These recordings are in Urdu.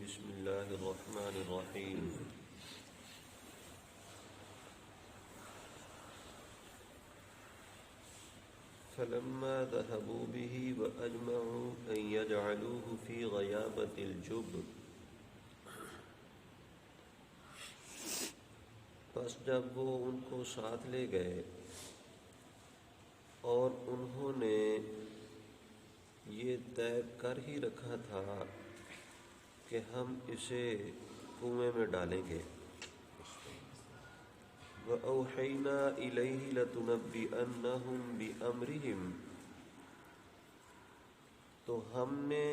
بسم اللہ الرحمن الرحیم فلما ذهبوا به وأجمعوا أن يجعلوه في غيابة الجب پس جب وہ ان کو ساتھ لے گئے اور انہوں نے یہ طے کر ہی رکھا تھا کہ ہم اسے کنویں میں ڈالیں گے وَأَوْحَيْنَا إِلَيْهِ لَتُنَبِّئَنَّهُمْ بِأَمْرِهِمْ تو ہم نے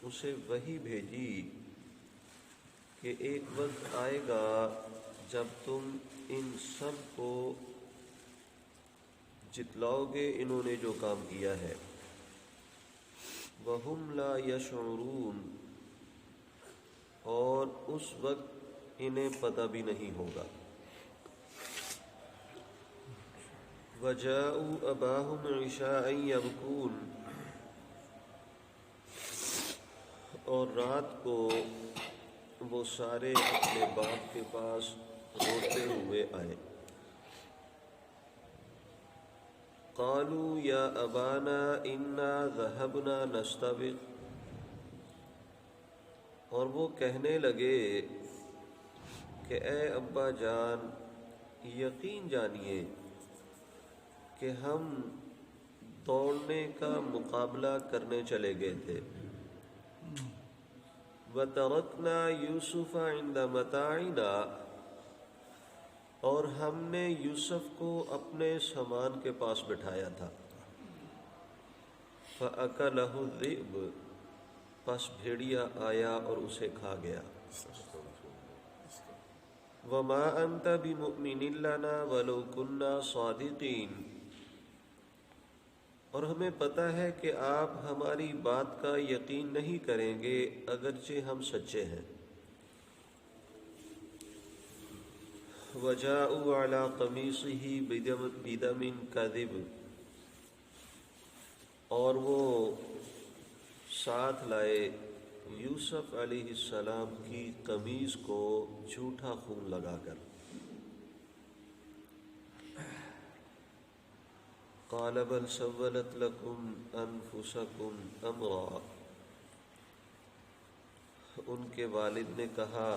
اسے وحی بھیجی کہ ایک وقت آئے گا جب تم ان سب کو جتلاؤ گے انہوں نے جو کام کیا ہے وَهُمْ لَا يَشْعُرُونَ اور اس وقت انہیں پتہ بھی نہیں ہوگا وَجَاءُوا أَبَاهُمْ عِشَاءً يَبْكُونَ اور رات کو وہ سارے اپنے باپ کے پاس روتے ہوئے آئے قالوا یا ابانا انا ذهبنا نستبق اور وہ کہنے لگے کہ اے ابا جان یقین جانیے کہ ہم دوڑنے کا مقابلہ کرنے چلے گئے تھے وَتَرَكْنَا يُوسُفَ عِنْدَ مَتَاعِنَا اور ہم نے یوسف کو اپنے سامان کے پاس بٹھایا تھا فَأَكَلَهُ الذِّئْبُ پس بھیڑیا آیا اور اسے کھا گیا وَمَا أَنْتَ بِمُؤْمِنٍ لَنَا وَلَوْ كُنَّا صَادِقِينَ اور ہمیں پتہ ہے کہ آپ ہماری بات کا یقین نہیں کریں گے اگرچہ ہم سچے ہیں وَجَاءُوا عَلَىٰ قَمِيصِهِ بِدَمٍ كَذِبٍ اور وہ ساتھ لائے یوسف علیہ السلام کی قمیص کو جھوٹا خون لگا کر قال بل سولت لكم انفسكم امرا ان کے والد نے کہا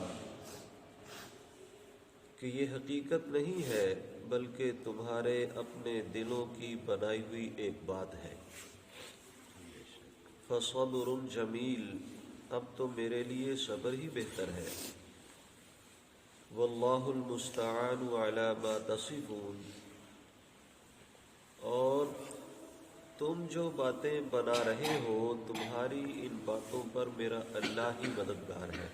کہ یہ حقیقت نہیں ہے بلکہ تمہارے اپنے دلوں کی بنائی ہوئی ایک بات ہے فصبر جمیل اب تو میرے لیے صبر ہی بہتر ہے واللہ المستعان علی ما تصفون اور تم جو باتیں بنا رہے ہو تمہاری ان باتوں پر میرا اللہ ہی مددگار ہے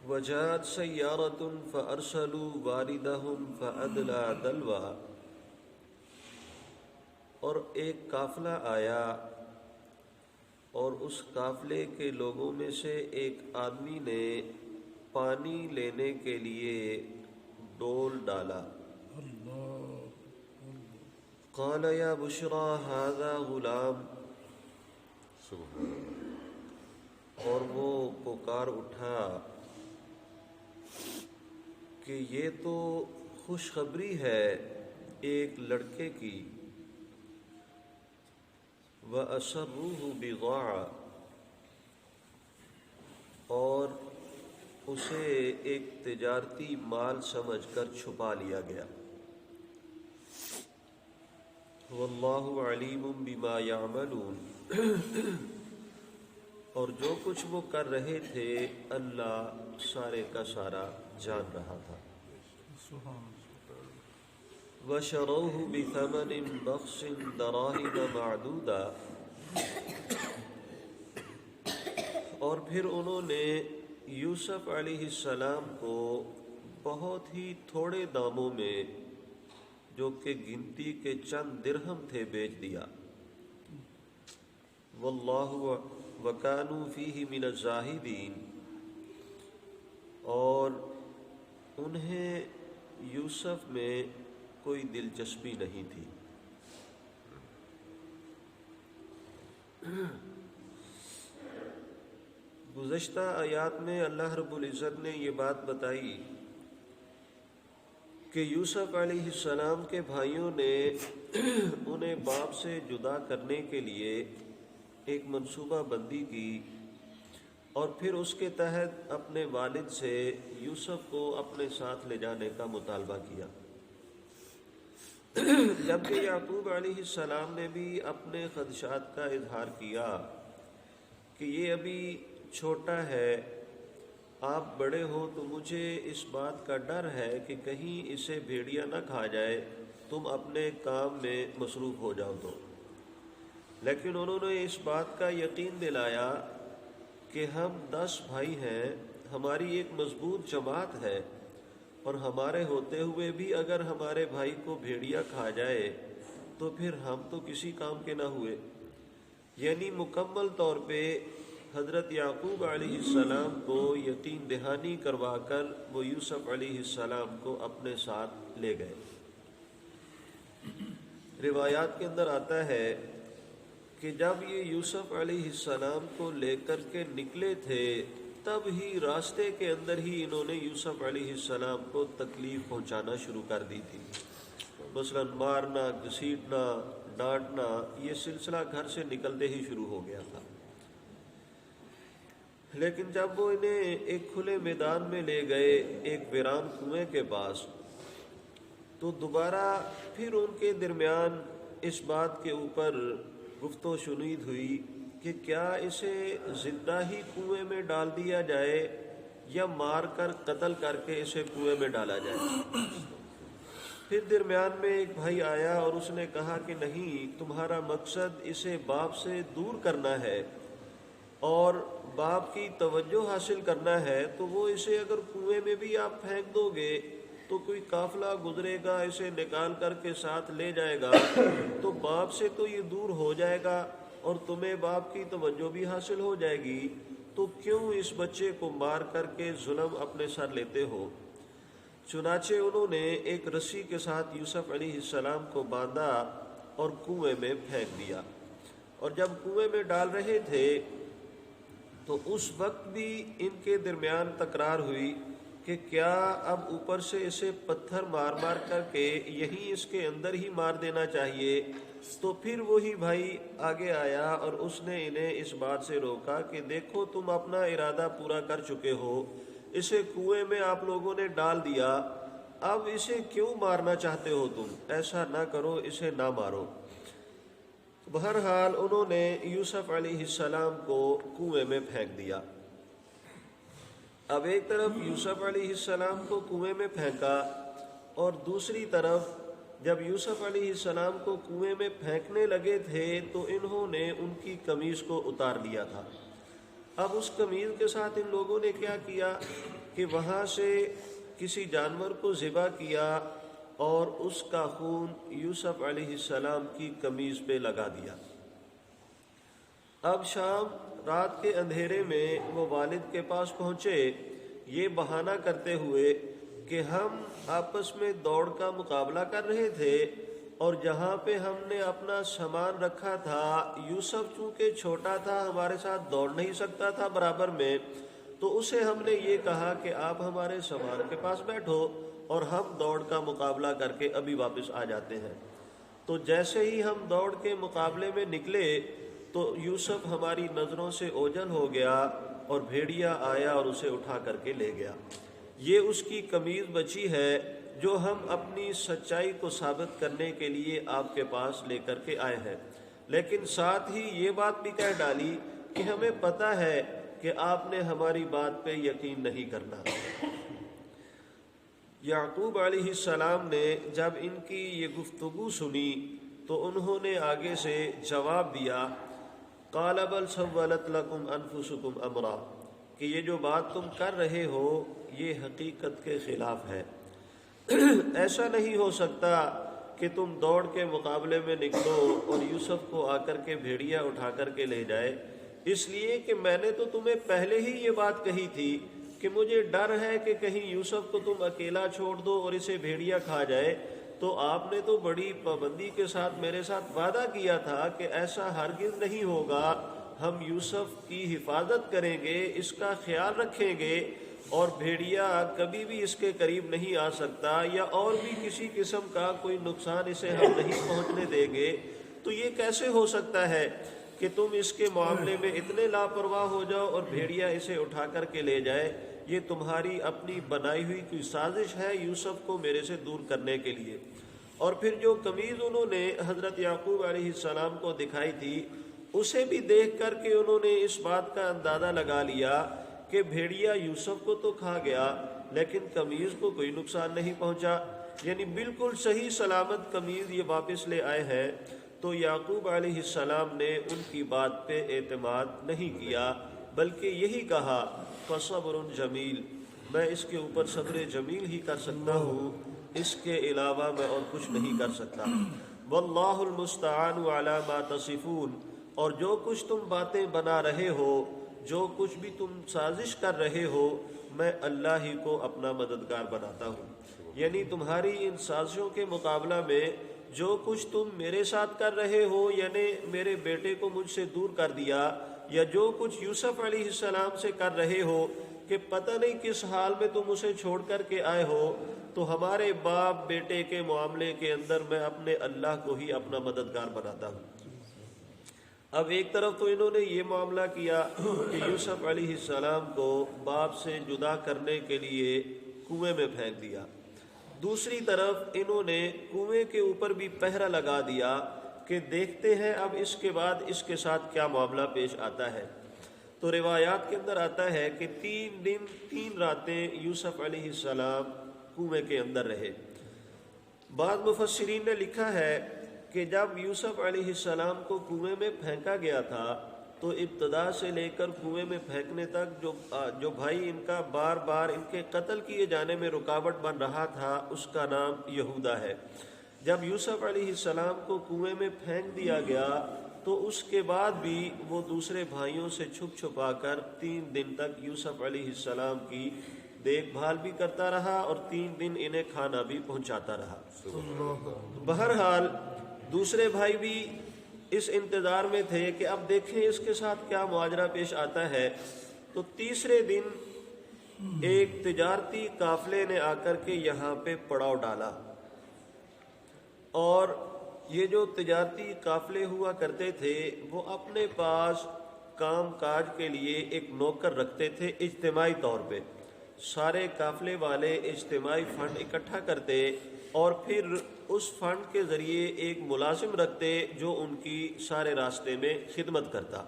وجاءت سیارۃ فارسلوا واردہم فادلی دلوا اور ایک قافلہ آیا اور اس قافلے کے لوگوں میں سے ایک آدمی نے پانی لینے کے لیے ڈول ڈالا قال یا بشرا ھذا غلام اور وہ پکار اٹھا کہ یہ تو خوشخبری ہے ایک لڑکے کی وَأَسَرُّوهُ بِضَاعَةً اور اسے ایک تجارتی مال سمجھ کر چھپا لیا گیا واللہ علیم بما یعملون اور جو کچھ وہ کر رہے تھے اللہ سارے کا سارا جان رہا تھا وَشَرَوْهُ بِثَمَنٍ بَخْسٍ دَرَاهِمَ مَعْدُودَةٍ اور پھر انہوں نے یوسف علیہ السلام کو بہت ہی تھوڑے داموں میں جو کہ گنتی کے چند درہم تھے بیچ دیا واللہ وَكَانُوا فِيهِ مِنَ الزَّاهِدِينَ اور انہیں یوسف میں کوئی دلچسپی نہیں تھی گزشتہ آیات میں اللہ رب العزت نے یہ بات بتائی کہ یوسف علیہ السلام کے بھائیوں نے انہیں باپ سے جدا کرنے کے لیے ایک منصوبہ بندی کی اور پھر اس کے تحت اپنے والد سے یوسف کو اپنے ساتھ لے جانے کا مطالبہ کیا، جبکہ یعقوب علیہ السلام نے بھی اپنے خدشات کا اظہار کیا کہ یہ ابھی چھوٹا ہے، آپ بڑے ہو تو مجھے اس بات کا ڈر ہے کہ کہیں اسے بھیڑیا نہ کھا جائے، تم اپنے کام میں مصروف ہو جاؤ تو۔ لیکن انہوں نے اس بات کا یقین دلایا کہ ہم 10 بھائی ہیں، ہماری ایک مضبوط جماعت ہے، اور ہمارے ہوتے ہوئے بھی اگر ہمارے بھائی کو بھیڑیا کھا جائے تو پھر ہم تو کسی کام کے نہ ہوئے۔ یعنی مکمل طور پہ حضرت یعقوب علیہ السلام کو یقین دہانی کروا کر وہ یوسف علیہ السلام کو اپنے ساتھ لے گئے۔ روایات کے اندر آتا ہے کہ جب یہ یوسف علیہ السلام کو لے کر کے نکلے تھے تب ہی راستے کے اندر ہی انہوں نے یوسف علیہ السلام کو تکلیف پہنچانا شروع کر دی تھی، مثلا مارنا، گھسیٹنا، ڈانٹنا، یہ سلسلہ گھر سے نکلتے ہی شروع ہو گیا تھا۔ لیکن جب وہ انہیں ایک کھلے میدان میں لے گئے، ایک ویران کنویں کے پاس، تو دوبارہ پھر ان کے درمیان اس بات کے اوپر گفت و شنید ہوئی کہ کیا اسے زندہ ہی کنویں میں ڈال دیا جائے یا مار کر قتل کر کے اسے کنویں میں ڈالا جائے۔ پھر درمیان میں ایک بھائی آیا اور اس نے کہا کہ نہیں، تمہارا مقصد اسے باپ سے دور کرنا ہے اور باپ کی توجہ حاصل کرنا ہے، تو وہ اسے اگر کنویں میں بھی آپ پھینک دو گے تو کوئی قافلہ گزرے گا، اسے نکال کر کے ساتھ لے جائے گا، تو باپ سے تو یہ دور ہو جائے گا اور تمہیں باپ کی توجہ بھی حاصل ہو جائے گی، تو کیوں اس بچے کو مار کر کے ظلم اپنے سر لیتے ہو؟ چنانچہ انہوں نے ایک رسی کے ساتھ یوسف علیہ السلام کو باندھا اور کنویں میں پھینک دیا، اور جب کنویں میں ڈال رہے تھے تو اس وقت بھی ان کے درمیان تکرار ہوئی کہ کیا اب اوپر سے اسے پتھر مار مار کر کے یہیں اس کے اندر ہی مار دینا چاہیے۔ تو پھر وہی بھائی آگے آیا اور اس نے انہیں اس بات سے روکا کہ دیکھو، تم اپنا ارادہ پورا کر چکے ہو، اسے کنویں میں آپ لوگوں نے ڈال دیا، اب اسے کیوں مارنا چاہتے ہو تم؟ ایسا نہ کرو، اسے نہ مارو۔ بہرحال انہوں نے یوسف علیہ السلام کو کنویں میں پھینک دیا۔ اب ایک طرف یوسف علیہ السلام کو کنویں میں پھینکا اور دوسری طرف جب یوسف علیہ السلام کو کنویں میں پھینکنے لگے تھے تو انہوں نے ان کی قمیض کو اتار لیا تھا۔ اب اس قمیض کے ساتھ ان لوگوں نے کیا کیا کہ وہاں سے کسی جانور کو ذبح کیا اور اس کا خون یوسف علیہ السلام کی قمیض پہ لگا دیا۔ اب شام رات کے اندھیرے میں وہ والد کے پاس پہنچے، یہ بہانہ کرتے ہوئے کہ ہم آپس میں دوڑ کا مقابلہ کر رہے تھے، اور جہاں پہ ہم نے اپنا سامان رکھا تھا، یوسف چونکہ چھوٹا تھا، ہمارے ساتھ دوڑ نہیں سکتا تھا برابر میں، تو اسے ہم نے یہ کہا کہ آپ ہمارے سامان کے پاس بیٹھو اور ہم دوڑ کا مقابلہ کر کے ابھی واپس آ جاتے ہیں۔ تو جیسے ہی ہم دوڑ کے مقابلے میں نکلے تو یوسف ہماری نظروں سے اوجھل ہو گیا اور بھیڑیا آیا اور اسے اٹھا کر کے لے گیا۔ یہ اس کی قمیض بچی ہے جو ہم اپنی سچائی کو ثابت کرنے کے لیے آپ کے پاس لے کر کے آئے ہیں، لیکن ساتھ ہی یہ بات بھی کہہ ڈالی کہ ہمیں پتہ ہے کہ آپ نے ہماری بات پہ یقین نہیں کرنا۔ یعقوب علیہ السلام نے جب ان کی یہ گفتگو سنی تو انہوں نے آگے سے جواب دیا، قال بل سولت لکم انفسکم امرا، کہ یہ جو بات تم کر رہے ہو یہ حقیقت کے خلاف ہے۔ ایسا نہیں ہو سکتا کہ تم دوڑ کے مقابلے میں نکلو اور یوسف کو آ کر کے بھیڑیا اٹھا کر کے لے جائے، اس لیے کہ میں نے تو تمہیں پہلے ہی یہ بات کہی تھی کہ مجھے ڈر ہے کہ کہیں یوسف کو تم اکیلا چھوڑ دو اور اسے بھیڑیا کھا جائے، تو آپ نے تو بڑی پابندی کے ساتھ میرے ساتھ وعدہ کیا تھا کہ ایسا ہرگز نہیں ہوگا، ہم یوسف کی حفاظت کریں گے، اس کا خیال رکھیں گے، اور بھیڑیا کبھی بھی اس کے قریب نہیں آ سکتا، یا اور بھی کسی قسم کا کوئی نقصان اسے ہم نہیں پہنچنے دیں گے، تو یہ کیسے ہو سکتا ہے کہ تم اس کے معاملے میں اتنے لاپرواہ ہو جاؤ اور بھیڑیا اسے اٹھا کر کے لے جائے؟ یہ تمہاری اپنی بنائی ہوئی کوئی سازش ہے یوسف کو میرے سے دور کرنے کے لیے۔ اور پھر جو قمیض انہوں نے حضرت یعقوب علیہ السلام کو دکھائی تھی، اسے بھی دیکھ کر کے انہوں نے اس بات کا اندازہ لگا لیا کہ بھیڑیا یوسف کو تو کھا گیا لیکن قمیض کو کوئی نقصان نہیں پہنچا، یعنی بالکل صحیح سلامت قمیض یہ واپس لے آئے ہیں۔ تو یعقوب علیہ السلام نے ان کی بات پہ اعتماد نہیں کیا، بلکہ یہی کہا فصبر جمیل، میں اس کے اوپر صبر جمیل ہی کر سکتا ہوں، اس کے علاوہ میں اور کچھ نہیں کر سکتا۔ واللہ المستعان علی ما تصفون، اور جو کچھ تم باتیں بنا رہے ہو، جو کچھ بھی تم سازش کر رہے ہو، میں اللہ ہی کو اپنا مددگار بناتا ہوں۔ یعنی تمہاری ان سازشوں کے مقابلہ میں جو کچھ تم میرے ساتھ کر رہے ہو، یعنی میرے بیٹے کو مجھ سے دور کر دیا، یا جو کچھ یوسف علیہ السلام سے کر رہے ہو کہ پتہ نہیں کس حال میں تم اسے چھوڑ کر کے آئے ہو، تو ہمارے باپ بیٹے کے معاملے کے اندر میں اپنے اللہ کو ہی اپنا مددگار بناتا ہوں۔ اب ایک طرف تو انہوں نے یہ معاملہ کیا کہ یوسف علیہ السلام کو باپ سے جدا کرنے کے لیے کنویں میں پھینک دیا، دوسری طرف انہوں نے کنویں کے اوپر بھی پہرا لگا دیا کہ دیکھتے ہیں اب اس کے بعد اس کے ساتھ کیا معاملہ پیش آتا ہے۔ تو روایات کے اندر آتا ہے کہ 3 دن 3 راتیں یوسف علیہ السلام کنویں کے اندر رہے۔ بعض مفسرین نے لکھا ہے کہ جب یوسف علیہ السلام کو کنویں میں پھینکا گیا تھا تو ابتدا سے لے کر کنویں میں پھینکنے تک جو بھائی ان کا بار بار ان کے قتل کیے جانے میں رکاوٹ بن رہا تھا، اس کا نام یہودا ہے۔ جب یوسف علیہ السلام کو کنویں میں پھینک دیا گیا تو اس کے بعد بھی وہ دوسرے بھائیوں سے چھپ چھپا کر 3 دن تک یوسف علیہ السلام کی دیکھ بھال بھی کرتا رہا اور 3 دن انہیں کھانا بھی پہنچاتا رہا۔ بہرحال دوسرے بھائی بھی اس انتظار میں تھے کہ اب دیکھیں اس کے ساتھ کیا ماجرا پیش آتا ہے۔ تو تیسرے دن ایک تجارتی قافلے نے آ کر کے یہاں پہ پڑاؤ ڈالا، اور یہ جو تجارتی قافلے ہوا کرتے تھے وہ اپنے پاس کام کاج کے لیے ایک نوکر رکھتے تھے اجتماعی طور پہ۔ سارے قافلے والے اجتماعی فنڈ اکٹھا کرتے اور پھر اس فنڈ کے ذریعے ایک ملازم رکھتے جو ان کی سارے راستے میں خدمت کرتا۔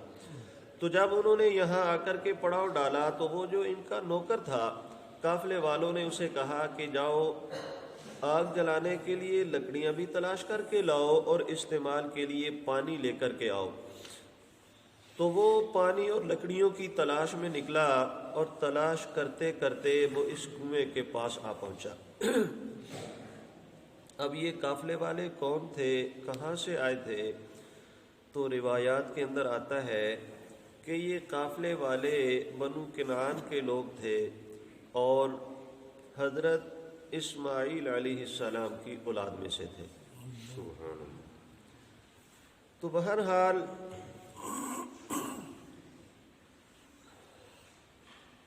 تو جب انہوں نے یہاں آ کر کے پڑاؤ ڈالا تو وہ جو ان کا نوکر تھا، قافلے والوں نے اسے کہا کہ جاؤ آگ جلانے کے لیے لکڑیاں بھی تلاش کر کے لاؤ اور استعمال کے لیے پانی لے کر کے آؤ۔ تو وہ پانی اور لکڑیوں کی تلاش میں نکلا اور تلاش کرتے کرتے وہ اس کنویں کے پاس آ پہنچا۔ اب یہ قافلے والے کون تھے، کہاں سے آئے تھے؟ تو روایات کے اندر آتا ہے کہ یہ قافلے والے بنو کنعان کے لوگ تھے اور حضرت اسماعیل علیہ السلام کی اولاد میں سے تھے۔ تو بہرحال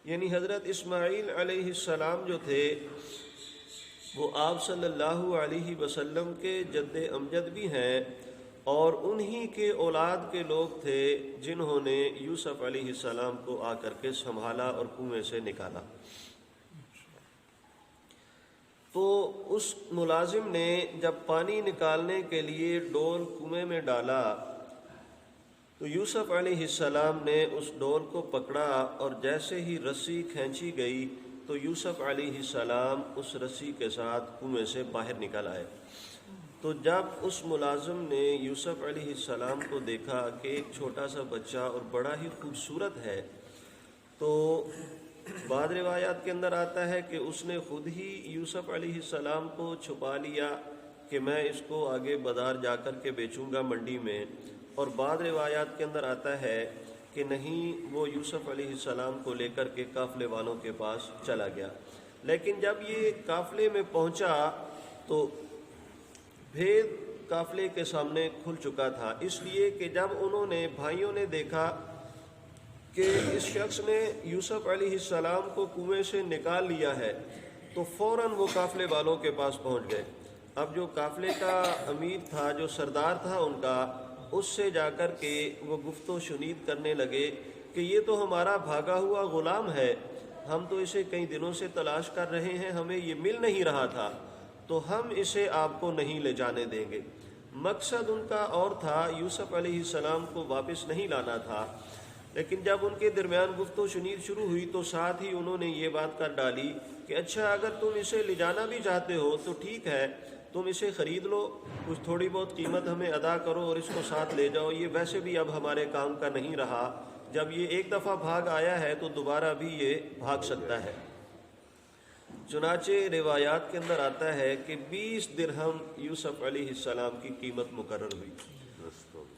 یعنی حضرت اسماعیل علیہ السلام جو تھے وہ آپ صلی اللہ علیہ وسلم کے جد امجد بھی ہیں، اور انہی کے اولاد کے لوگ تھے جنہوں نے یوسف علیہ السلام کو آ کر کے سنبھالا اور کنویں سے نکالا۔ تو اس ملازم نے جب پانی نکالنے کے لیے ڈول کنویں میں ڈالا تو یوسف علیہ السلام نے اس ڈول کو پکڑا، اور جیسے ہی رسی کھینچی گئی تو یوسف علیہ السلام اس رسی کے ساتھ کنویں سے باہر نکل آئے۔ تو جب اس ملازم نے یوسف علیہ السلام کو دیکھا کہ ایک چھوٹا سا بچہ اور بڑا ہی خوبصورت ہے، تو بعض روایات کے اندر آتا ہے کہ اس نے خود ہی یوسف علیہ السلام کو چھپا لیا کہ میں اس کو آگے بازار جا کر کے بیچوں گا منڈی میں، اور بعض روایات کے اندر آتا ہے کہ نہیں، وہ یوسف علیہ السلام کو لے کر کے قافلے والوں کے پاس چلا گیا۔ لیکن جب یہ قافلے میں پہنچا تو بھید قافلے کے سامنے کھل چکا تھا، اس لیے کہ جب انہوں نے بھائیوں نے دیکھا کہ اس شخص نے یوسف علیہ السلام کو کنویں سے نکال لیا ہے تو فوراً وہ قافلے والوں کے پاس پہنچ گئے۔ اب جو قافلے کا امیر تھا، جو سردار تھا ان کا، اس سے جا کر کے وہ گفت و شنید کرنے لگے کہ یہ تو ہمارا بھاگا ہوا غلام ہے، ہم تو اسے کئی دنوں سے تلاش کر رہے ہیں، ہمیں یہ مل نہیں رہا تھا، تو ہم اسے آپ کو نہیں لے جانے دیں گے۔ مقصد ان کا اور تھا، یوسف علیہ السلام کو واپس نہیں لانا تھا، لیکن جب ان کے درمیان گفت و شنید شروع ہوئی تو ساتھ ہی انہوں نے یہ بات کر ڈالی کہ اچھا اگر تم اسے لے جانا بھی چاہتے ہو تو ٹھیک ہے، تم اسے خرید لو، کچھ تھوڑی بہت قیمت ہمیں ادا کرو اور اس کو ساتھ لے جاؤ، یہ ویسے بھی اب ہمارے کام کا نہیں رہا، جب یہ ایک دفعہ بھاگ آیا ہے تو دوبارہ بھی یہ بھاگ سکتا ہے۔ چنانچہ روایات کے اندر آتا ہے کہ 20 درہم یوسف علیہ السلام کی قیمت مقرر ہوئی،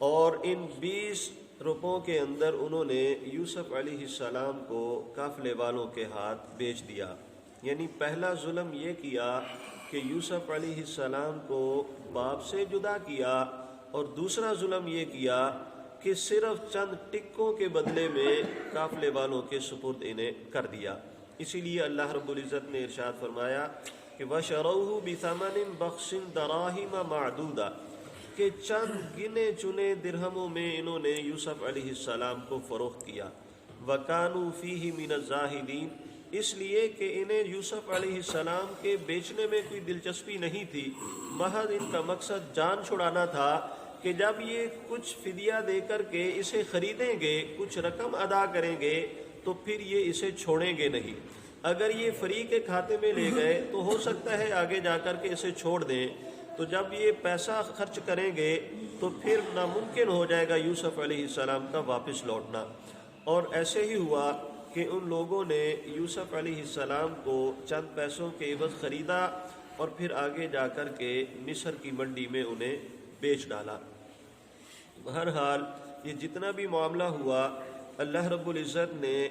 اور ان 20 روپوں کے اندر انہوں نے یوسف علیہ السلام کو قافلے والوں کے ہاتھ بیچ دیا۔ یعنی پہلا ظلم یہ کیا کہ یوسف علیہ السلام کو باپ سے جدا کیا، اور دوسرا ظلم یہ کیا کہ صرف چند ٹکوں کے بدلے میں قافلے والوں کے سپرد انہیں کر دیا۔ اسی لیے اللہ رب العزت نے ارشاد فرمایا کہ وَشَرَوْهُ بِثَمَنٍ بَخْسٍ دَرَاهِمَ مَعْدُودَةٍ، کہ چند گنے چنے درہموں میں انہوں نے یوسف علیہ السلام کو فروخت کیا۔ وَكَانُوا فِيهِ مِنَ الزَّاهِدِينَ، اس لیے کہ انہیں یوسف علیہ السلام کے بیچنے میں کوئی دلچسپی نہیں تھی، محض ان کا مقصد جان چھڑانا تھا کہ جب یہ کچھ فدیہ دے کر کے اسے خریدیں گے، کچھ رقم ادا کریں گے، تو پھر یہ اسے چھوڑیں گے نہیں۔ اگر یہ فری کے کھاتے میں لے گئے تو ہو سکتا ہے آگے جا کر کے اسے چھوڑ دیں، تو جب یہ پیسہ خرچ کریں گے تو پھر ناممکن ہو جائے گا یوسف علیہ السلام کا واپس لوٹنا۔ اور ایسے ہی ہوا کہ ان لوگوں نے یوسف علیہ السلام کو چند پیسوں کے عوض خریدا اور پھر آگے جا کر کے مصر کی منڈی میں انہیں بیچ ڈالا۔ بہرحال یہ جتنا بھی معاملہ ہوا، اللہ رب العزت نے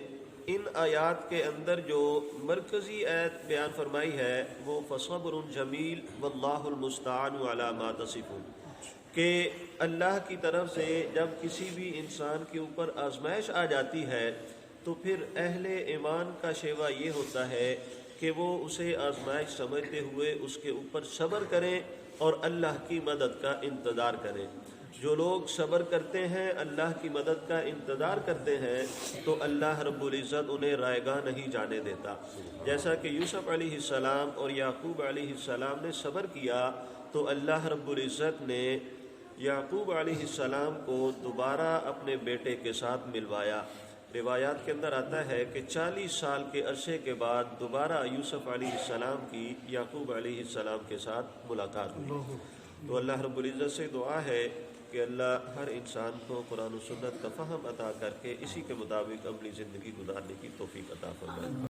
ان آیات کے اندر جو مرکزی آیت بیان فرمائی ہے وہ فَصَبْرٌ جَمِيلٌ وَاللَّهُ الْمُسْتَعَانُ عَلَى مَا تَصِفُونَ، کہ اللہ کی طرف سے جب کسی بھی انسان کے اوپر آزمائش آ جاتی ہے تو پھر اہل ایمان کا شیوہ یہ ہوتا ہے کہ وہ اسے آزمائش سمجھتے ہوئے اس کے اوپر صبر کریں اور اللہ کی مدد کا انتظار کریں۔ جو لوگ صبر کرتے ہیں، اللہ کی مدد کا انتظار کرتے ہیں، تو اللہ رب العزت انہیں رائیگاں نہیں جانے دیتا۔ جیسا کہ یوسف علیہ السلام اور یعقوب علیہ السلام نے صبر کیا تو اللہ رب العزت نے یعقوب علیہ السلام کو دوبارہ اپنے بیٹے کے ساتھ ملوایا۔ روایات کے اندر آتا ہے کہ 40 سال کے عرصے کے بعد دوبارہ یوسف علیہ السلام کی یعقوب علیہ السلام کے ساتھ ملاقات ہوئی۔ تو اللہ رب العزت سے دعا ہے کہ اللہ ہر انسان کو قرآن و سنت کا فہم عطا کر کے اسی کے مطابق اپنی زندگی گزارنے کی توفیق عطا فرمائے۔